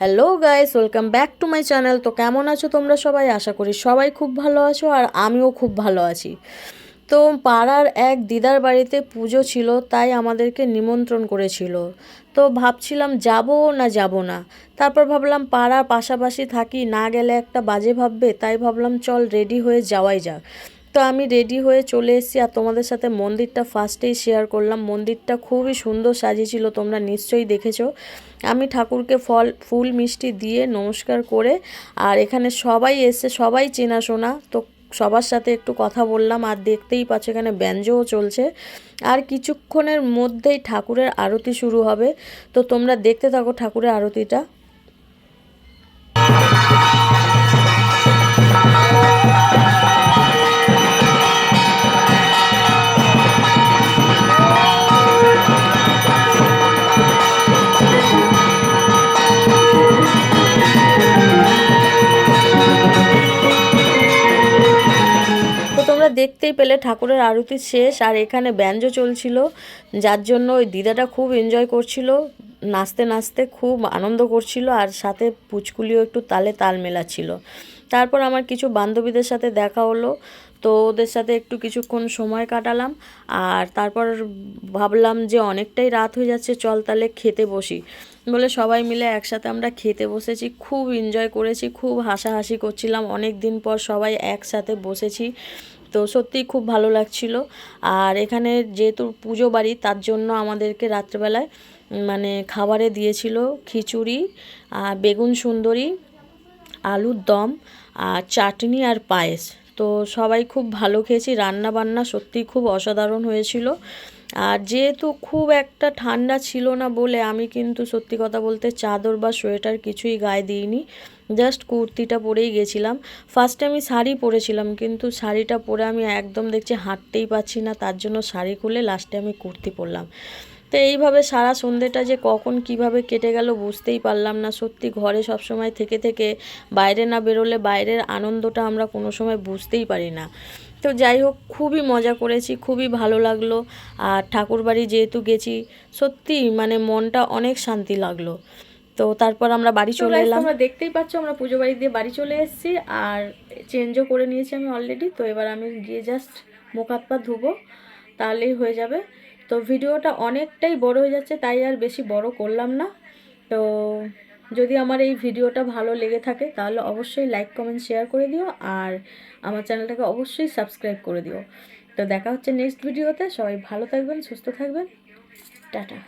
Hello guys, welcome back to my channel. তো কেমন আছো তোমরা সবাই? আশা করি সবাই খুব ভালো আছো আর আমিও খুব ভালো আছি। তো পাড়ার এক দিদার বাড়িতে পুজো ছিল, তাই আমাদেরকে নিমন্ত্রণ করেছিল। তো ভাবছিলাম যাব না যাব না, তারপর ভাবলাম পাড়ার পাশাপাশি থাকি, না গেলে একটা বাজে ভাববে, তাই ভাবলাম চল রেডি হয়ে যাওয়াই যাক। তো আমি রেডি হয়ে চলে এসেছি আর তোমাদের সাথে মন্দিরটা ফার্স্টেই শেয়ার করলাম। মন্দিরটা খুবই সুন্দর সাজিয়েছিল, তোমরা নিশ্চয়ই দেখেছো। আমি ঠাকুরকে ফুল মিষ্টি দিয়ে নমস্কার করে, আর এখানে সবাই এসে সবাই চেনাশোনা, তো সবার সাথে একটু কথা বললাম। আর দেখতেই পাচ্ছ এখানে ব্যঞ্জও চলছে, আর কিছুক্ষণের মধ্যেই ঠাকুরের আরতি শুরু হবে। তো তোমরা দেখতে থাকো ঠাকুরের আরতিটা। তো তোমরা দেখতেই পেলে ঠাকুরের আরতি শেষ, আর এখানে ব্যঞ্জ চলছিল, যার জন্য ওই দিদাটা খুব এনজয় করছিল, নাচতে নাচতে খুব আনন্দ করছিল, আর সাথে পুচকুলিও একটু তালে তাল মেলাচ্ছিল। তারপর আমার কিছু বান্ধবীদের সাথে দেখা হলো, তো ওদের সাথে একটু কিছুক্ষণ সময় কাটালাম। আর তারপর ভাবলাম যে অনেকটাই রাত হয়ে যাচ্ছে, চল তাহলে খেতে বসি বলে সবাই মিলে একসাথে আমরা খেতে বসেছি। খুব এনজয় করেছি, খুব হাসাহাসি করছিলাম, অনেক দিন পর সবাই একসাথে বসেছি, তো সত্যিই খুব ভালো লাগছিল। আর এখানে যেহেতু পুজো বাড়ি, তার জন্য আমাদেরকে রাত্রেবেলায় মানে খাবারে দিয়েছিল খিচুড়ি, বেগুন সুন্দরী, আলুর দম, আর চাটনি আর পায়েস। তো সবাই খুব ভালো খেয়েছি, রান্না বান্না সত্যিই খুব অসাধারণ হয়েছিল। আর যেহেতু খুব একটা ঠান্ডা ছিল না বলে আমি কিন্তু সত্যি কথা বলতে চাদর বা সোয়েটার কিছুই গায়ে দিইনি, জাস্ট কুর্তিটা পরেই গেছিলাম। ফার্স্টে আমি শাড়ি পরেছিলাম, কিন্তু শাড়িটা পরে আমি একদম দেখছি হাঁটতেই পারছি না, তার জন্য শাড়ি খুলে লাস্টে আমি কুর্তি পরলাম। তো এইভাবে সারা সন্ধ্যেটা যে কখন কিভাবে কেটে গেল বুঝতেই পারলাম না। সত্যি ঘরে সব সময় থেকে থেকে বাইরে না বেরোলে বাইরের আনন্দটা আমরা কোনো সময় বুঝতেই পারি না। তো যাই হোক, খুবই মজা করেছি, খুবই ভালো লাগলো। আর ঠাকুরবাড়ি যেহেতু গেছি, সত্যি মানে মনটা অনেক শান্তি লাগলো। তো তারপর আমরা বাড়ি চলে এলাম। তোমরা দেখতেই পাচ্ছ আমরা পুজো বাড়ি দিয়ে বাড়ি চলে এসেছি, আর চেঞ্জও করে নিয়েছি আমি অলরেডি। তো এবার আমি গিয়ে জাস্ট মুখ হাত পা ধুবো, তাহলেই হয়ে যাবে। তো ভিডিওটা অনেকটাই বড় হয়ে যাচ্ছে, তাই আর বেশি বড় করলাম না। তো যদি আমার এই ভিডিওটা ভালো লেগে থাকে তাহলে অবশ্যই লাইক কমেন্ট শেয়ার করে দিও, আর আমার চ্যানেলটাকে অবশ্যই সাবস্ক্রাইব করে দিও। তো দেখা হচ্ছে নেক্সট ভিডিওতে। সবাই ভালো থাকবেন, সুস্থ থাকবেন, টাটা।